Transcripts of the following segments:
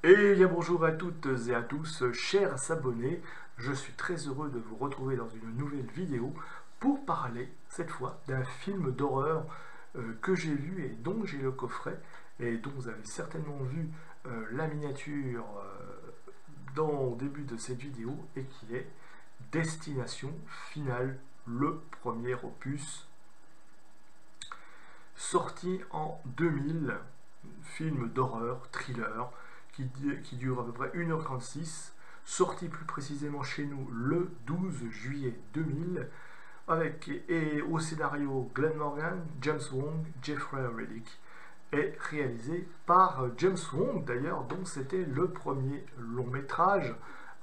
Et bien bonjour à toutes et à tous, chers abonnés, je suis très heureux de vous retrouver dans une nouvelle vidéo pour parler cette fois d'un film d'horreur que j'ai vu et dont j'ai le coffret et dont vous avez certainement vu la miniature au début de cette vidéo et qui est Destination Finale, le premier opus sorti en 2000, film d'horreur, thriller, qui dure à peu près 1h36, sorti plus précisément chez nous le 12 juillet 2000, et au scénario Glenn Morgan, James Wong, Jeffrey Reddick, et réalisé par James Wong d'ailleurs, dont c'était le premier long métrage.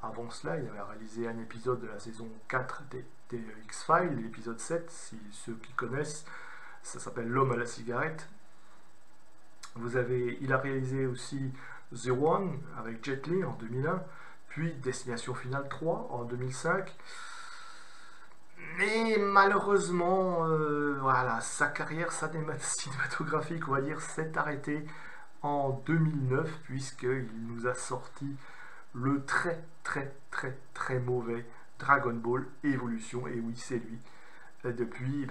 Avant cela, il avait réalisé un épisode de la saison 4 des X-Files, l'épisode 7, si ceux qui connaissent, ça s'appelle L'homme à la cigarette. Il a réalisé aussi The One avec Jet Li en 2001, puis Destination Finale 3 en 2005. Mais malheureusement, voilà, sa carrière cinématographique, on va dire, s'est arrêtée en 2009, puisqu'il nous a sorti le très mauvais Dragon Ball Evolution. Et oui, c'est lui. Et depuis,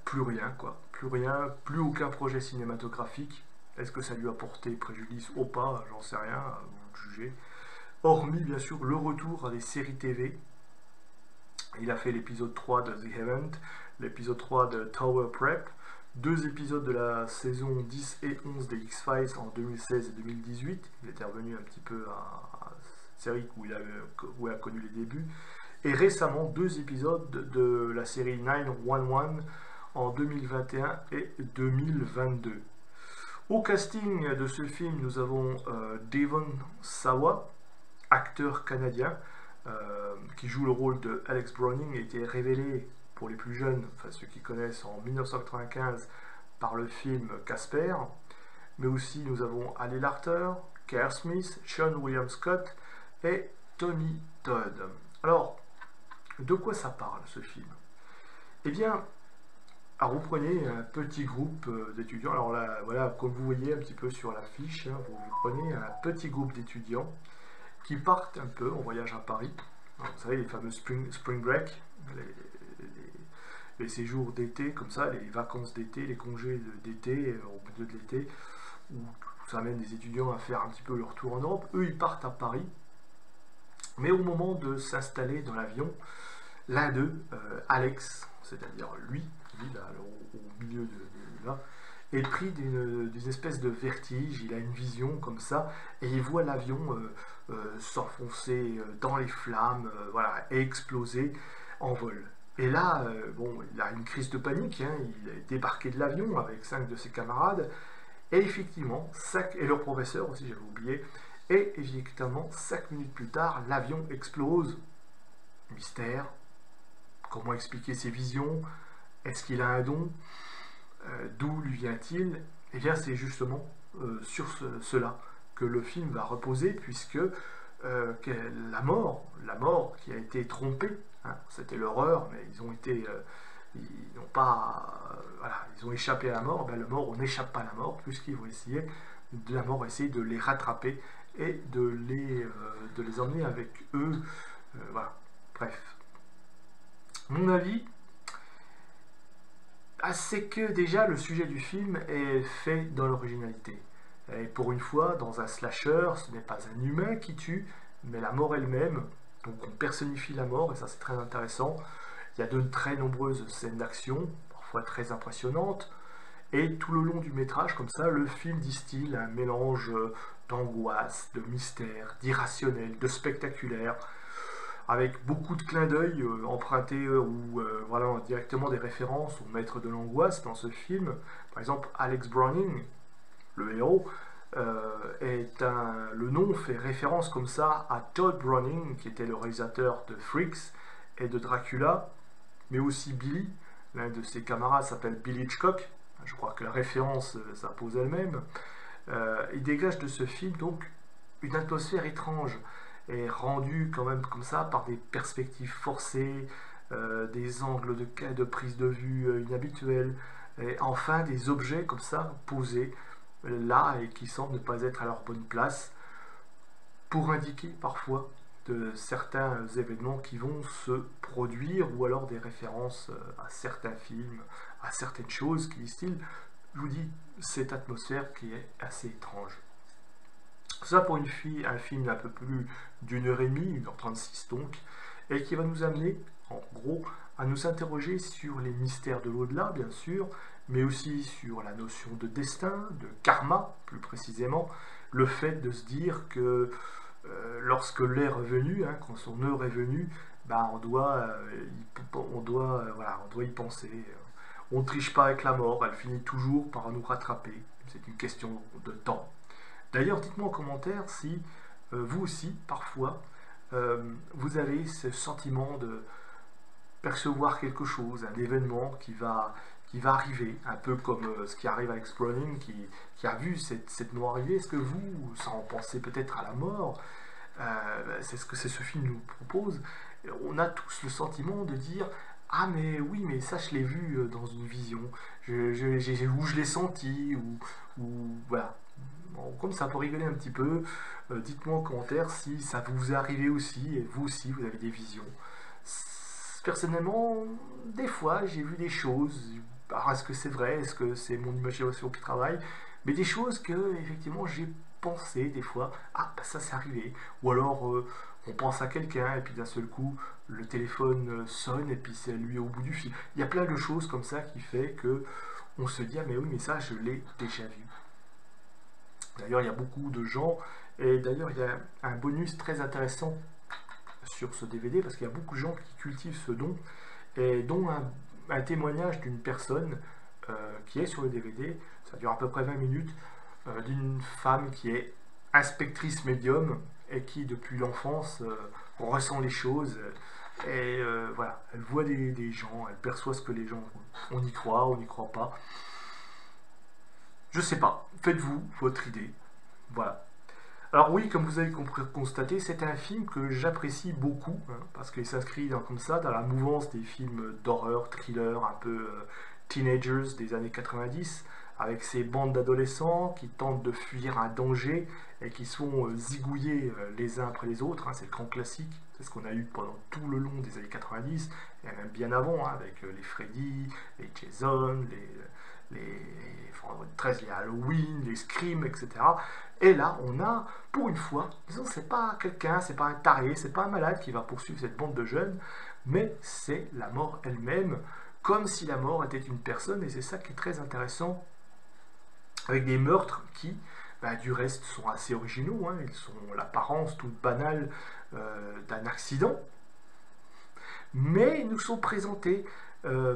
plus rien, quoi. Plus rien, plus aucun projet cinématographique. Est-ce que ça lui a porté préjudice ou pas? J'en sais rien, vous le jugez. Hormis, bien sûr, le retour à des séries TV. Il a fait l'épisode 3 de The Event, l'épisode 3 de Tower Prep, deux épisodes de la saison 10 et 11 des X-Files en 2016 et 2018. Il était revenu un petit peu à cette série où il a connu les débuts. Et récemment, deux épisodes de la série 911 en 2021 et 2022. Au casting de ce film, nous avons Devon Sawa, acteur canadien, qui joue le rôle de Alex Browning et qui est révélé pour les plus jeunes, enfin ceux qui connaissent, en 1995 par le film Casper. Mais aussi nous avons Ali Larter, Kerr Smith, Sean William Scott et Tony Todd. Alors, de quoi ça parle ce film? Eh bien, alors vous prenez un petit groupe d'étudiants, alors là, voilà, comme vous voyez un petit peu sur la fiche, hein, vous prenez un petit groupe d'étudiants qui partent un peu en voyage à Paris. Alors, vous savez, les fameux spring break, les séjours d'été, comme ça, les vacances d'été, les congés d'été, au milieu de l'été, où ça amène des étudiants à faire un petit peu leur tour en Europe. Eux, ils partent à Paris, mais au moment de s'installer dans l'avion, l'un d'eux, Alex, c'est-à-dire lui là, au milieu de là, est pris d'une espèce de vertige. Il a une vision comme ça, et il voit l'avion s'enfoncer dans les flammes, voilà, et exploser en vol. Et là, bon, il a une crise de panique, hein, il est débarqué de l'avion avec 5 de ses camarades, et effectivement, et leur professeur aussi, j'avais oublié, et effectivement, 5 minutes plus tard, l'avion explose. Mystère. Comment expliquer ses visions? Est-ce qu'il a un don? D'où lui vient-il? Eh bien, c'est justement sur cela que le film va reposer, puisque la mort qui a été trompée, hein, c'était l'horreur, mais ils n'ont pas, voilà, ils ont échappé à la mort. Ben, le mort, on n'échappe pas à la mort, puisqu'ils vont essayer de les rattraper et de les emmener avec eux. Voilà. Bref. Mon avis, c'est que déjà le sujet du film est fait dans l'originalité. Et pour une fois, dans un slasher, ce n'est pas un humain qui tue, mais la mort elle-même. Donc on personnifie la mort, et ça c'est très intéressant. Il y a de très nombreuses scènes d'action, parfois très impressionnantes. Et tout le long du métrage, comme ça, le film distille un mélange d'angoisse, de mystère, d'irrationnel, de spectaculaire, avec beaucoup de clins d'œil empruntés ou voilà, directement des références au maître de l'angoisse dans ce film. Par exemple, Alex Browning, le héros, le nom fait référence comme ça à Todd Browning, qui était le réalisateur de Freaks et de Dracula, mais aussi Billy, l'un de ses camarades s'appelle Billy Hitchcock. Je crois que la référence s'impose elle-même. Il dégage de ce film donc une atmosphère étrange, est rendu quand même comme ça par des perspectives forcées, des angles de prise de vue inhabituels, et enfin des objets comme ça posés là et qui semblent ne pas être à leur bonne place. pour indiquer parfois de certains événements qui vont se produire, ou alors des références à certains films, à certaines choses qui distillent, je vous dis, cette atmosphère qui est assez étrange. Ça pour un film d'un peu plus d'1h30, 1h36 donc, et qui va nous amener, en gros, à nous interroger sur les mystères de l'au-delà, bien sûr, mais aussi sur la notion de destin, de karma, plus précisément, le fait de se dire que lorsque l'heure est venue, hein, quand son heure est venue, bah, voilà, on doit y penser. On ne triche pas avec la mort, elle finit toujours par nous rattraper. C'est une question de temps. D'ailleurs, dites-moi en commentaire si vous aussi, parfois, vous avez ce sentiment de percevoir quelque chose, un événement qui va arriver, un peu comme ce qui arrive à Exploring, qui a vu cette mort arriver. Est-ce que vous, sans penser peut-être à la mort, c'est ce que ce film nous propose, on a tous le sentiment de dire ah mais oui, mais ça je l'ai vu dans une vision, où je l'ai senti, ou voilà. Bon, comme ça pour rigoler un petit peu, dites-moi en commentaire si ça vous est arrivé aussi, et vous aussi vous avez des visions. Personnellement, des fois j'ai vu des choses, alors est-ce que c'est vrai, est-ce que c'est mon imagination qui travaille, mais des choses que effectivement j'ai pensé des fois, ah bah ça c'est arrivé, ou alors on pense à quelqu'un et puis d'un seul coup le téléphone sonne et puis c'est lui au bout du fil. Il y a plein de choses comme ça qui fait que on se dit ah mais oui mais ça je l'ai déjà vu. D'ailleurs il y a beaucoup de gens, et d'ailleurs il y a un bonus très intéressant sur ce DVD parce qu'il y a beaucoup de gens qui cultivent ce don, et dont un témoignage d'une personne qui est sur le DVD, ça dure à peu près 20 minutes, d'une femme qui est inspectrice médium et qui depuis l'enfance ressent les choses, et voilà, elle voit des gens, elle perçoit ce que les gens, on y croit, on n'y croit pas, je sais pas, faites-vous votre idée, voilà. Alors oui, comme vous avez constaté, c'est un film que j'apprécie beaucoup, hein, parce qu'il s'inscrit comme ça dans la mouvance des films d'horreur, thriller, un peu teenagers des années 90, avec ces bandes d'adolescents qui tentent de fuir un danger et qui sont zigouillés les uns après les autres, hein, c'est le grand classique, c'est ce qu'on a eu pendant tout le long des années 90, et même bien avant, hein, avec les Freddy, les Jason, les Halloween, les Scream, etc. Et là, on a, pour une fois, disons, c'est pas quelqu'un, c'est pas un taré, c'est pas un malade qui va poursuivre cette bande de jeunes, mais c'est la mort elle-même, comme si la mort était une personne, et c'est ça qui est très intéressant, avec des meurtres qui, bah, du reste, sont assez originaux, hein, ils sont l'apparence toute banale d'un accident, mais ils nous sont présentés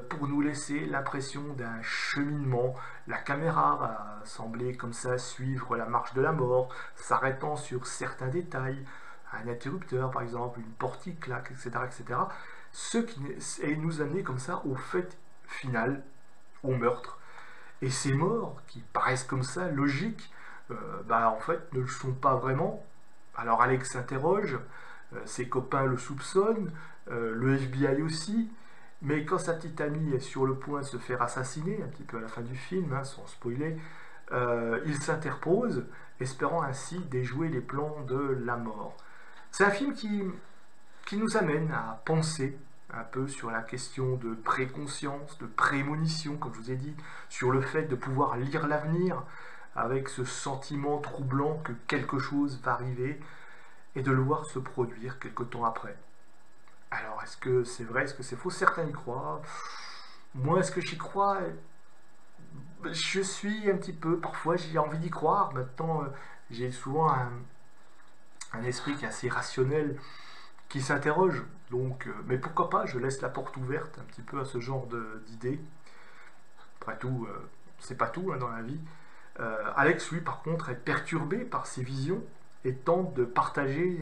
pour nous laisser l'impression d'un cheminement. La caméra va sembler comme ça suivre la marche de la mort, s'arrêtant sur certains détails, un interrupteur par exemple, une porte qui claque, etc. etc. Et nous amener comme ça au fait final, au meurtre. Et ces morts qui paraissent comme ça logiques, bah, en fait ne le sont pas vraiment. Alors Alex s'interroge, ses copains le soupçonnent, le FBI aussi, mais quand sa petite amie est sur le point de se faire assassiner, un petit peu à la fin du film, hein, sans spoiler, il s'interpose, espérant ainsi déjouer les plans de la mort. C'est un film qui nous amène à penser un peu sur la question de préconscience, de prémonition, comme je vous ai dit, sur le fait de pouvoir lire l'avenir, avec ce sentiment troublant que quelque chose va arriver, et de le voir se produire quelque temps après. Alors, est-ce que c'est vrai, est-ce que c'est faux? Certains y croient. Moi, est-ce que j'y crois? Je suis un petit peu, parfois j'ai envie d'y croire. Maintenant, j'ai souvent un esprit qui est assez rationnel, qui s'interroge. Donc, mais pourquoi pas, je laisse la porte ouverte un petit peu à ce genre d'idées. Après tout, c'est pas tout hein, dans la vie. Alex, lui, par contre, est perturbé par ses visions et tente de partager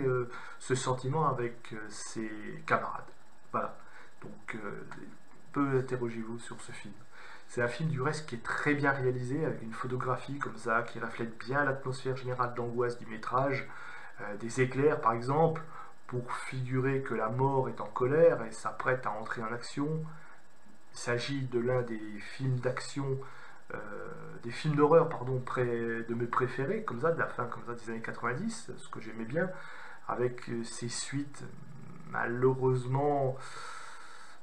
ce sentiment avec ses camarades. Voilà. Donc, peu interrogez-vous sur ce film. C'est un film du reste qui est très bien réalisé, avec une photographie comme ça, qui reflète bien l'atmosphère générale d'angoisse du métrage. Des éclairs, par exemple, pour figurer que la mort est en colère et s'apprête à entrer en action. Il s'agit de l'un des films d'action des films d'horreur, pardon, de mes préférés, comme ça, de la fin comme ça, des années 90, ce que j'aimais bien, avec ces suites, malheureusement,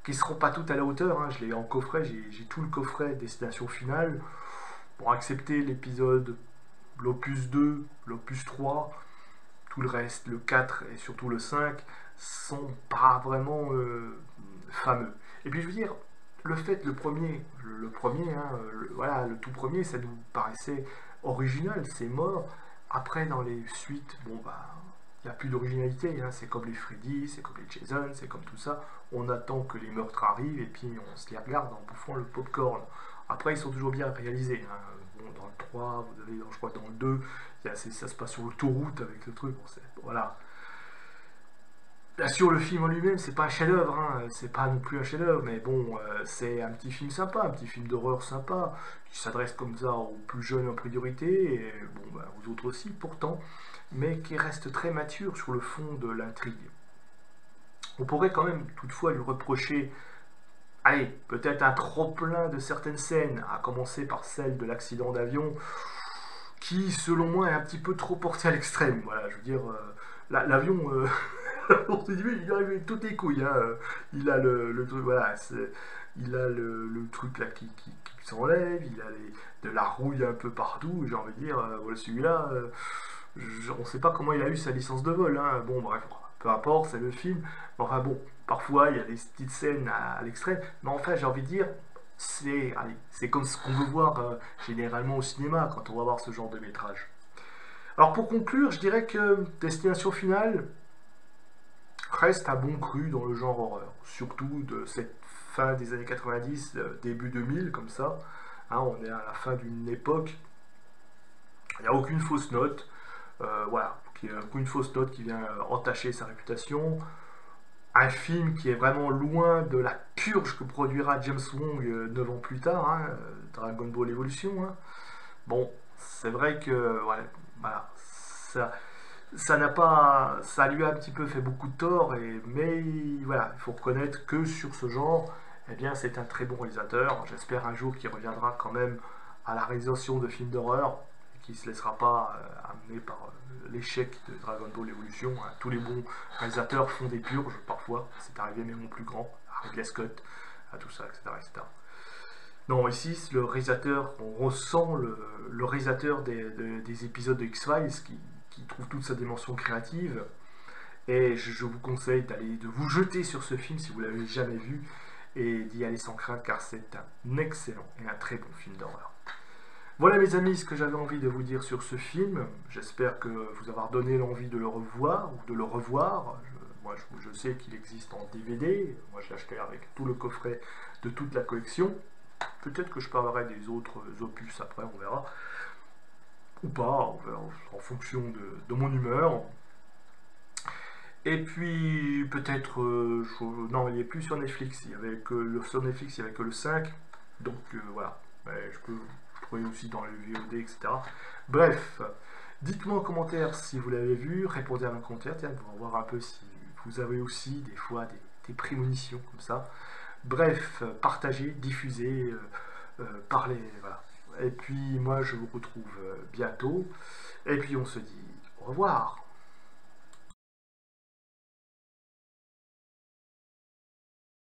qui ne seront pas toutes à la hauteur. Hein. Je l'ai en coffret, j'ai tout le coffret Destination Finale, pour accepter l'épisode, l'opus 2, l'opus 3, tout le reste, le 4 et surtout le 5, sont pas vraiment fameux. Et puis je veux dire, le fait, le premier, hein, voilà, le tout premier, ça nous paraissait original, c'est mort. Après, dans les suites, bon bah, il n'y a plus d'originalité, hein. C'est comme les Freddy, c'est comme les Jason, c'est comme tout ça. On attend que les meurtres arrivent et puis on se les regarde en bouffant le popcorn. Après, ils sont toujours bien réalisés, hein. Bon, dans le 3, vous avez, je crois dans le 2, ça se passe sur l'autoroute avec le truc, bon, voilà. Bien sûr, le film en lui-même, c'est pas un chef-d'œuvre, hein, c'est pas non plus un chef-d'œuvre, mais bon, c'est un petit film sympa, un petit film d'horreur sympa, qui s'adresse comme ça aux plus jeunes en priorité, et bon, ben, aux autres aussi pourtant, mais qui reste très mature sur le fond de l'intrigue. On pourrait quand même toutefois lui reprocher, allez, peut-être un trop-plein de certaines scènes, à commencer par celle de l'accident d'avion, qui, selon moi, est un petit peu trop porté à l'extrême. Voilà, je veux dire, l'avion, il arrive avec toutes les couilles. Hein. Il a le truc, voilà, il a le truc là qui s'enlève, il a de la rouille un peu partout. J'ai envie de dire, voilà, celui-là, on ne sait pas comment il a eu sa licence de vol. Hein. Bon, bref, peu importe, c'est le film. Enfin bon, parfois il y a des petites scènes à l'extrême, mais enfin, j'ai envie de dire, c'est comme ce qu'on veut voir généralement au cinéma quand on va voir ce genre de métrage. Alors pour conclure, je dirais que Destination Finale reste un bon cru dans le genre horreur, surtout de cette fin des années 90, début 2000, comme ça. Hein, on est à la fin d'une époque, il n'y a aucune fausse note, voilà, aucune fausse note qui vient entacher sa réputation. Un film qui est vraiment loin de la purge que produira James Wong 9 ans plus tard, hein, Dragon Ball Evolution. Hein. Bon, c'est vrai que voilà, ça lui a un petit peu fait beaucoup de tort, mais voilà, il faut reconnaître que sur ce genre, eh bien, c'est un très bon réalisateur. J'espère un jour qu'il reviendra quand même à la réalisation de films d'horreur, et qu'il ne se laissera pas amener par l'échec de Dragon Ball Evolution. Hein. Tous les bons réalisateurs font des purges, parfois. C'est arrivé même au plus grand, à Ridley Scott, à tout ça, etc. etc. Non, ici, le réalisateur, on ressent le réalisateur des épisodes de X-Files qui trouve toute sa dimension créative. Et je vous conseille de vous jeter sur ce film si vous ne l'avez jamais vu et d'y aller sans crainte car c'est un excellent et un très bon film d'horreur. Voilà mes amis ce que j'avais envie de vous dire sur ce film. J'espère que vous avoir donné l'envie de le revoir ou de le revoir. Moi je sais qu'il existe en DVD. Moi je l'ai acheté avec tout le coffret de toute la collection. Peut-être que je parlerai des autres opus après, on verra. Ou pas, on verra en fonction de mon humeur. Et puis peut-être, non il n'est plus sur Netflix, sur Netflix il n'y avait que le 5. Donc voilà, je peux trouver aussi dans les VOD, etc. Bref, dites-moi en commentaire si vous l'avez vu, répondez à mes commentaires, tiens, pour voir un peu si vous avez aussi des fois des prémonitions comme ça. Bref, partagez, diffusez, parlez, voilà. Et puis moi je vous retrouve bientôt, et puis on se dit au revoir.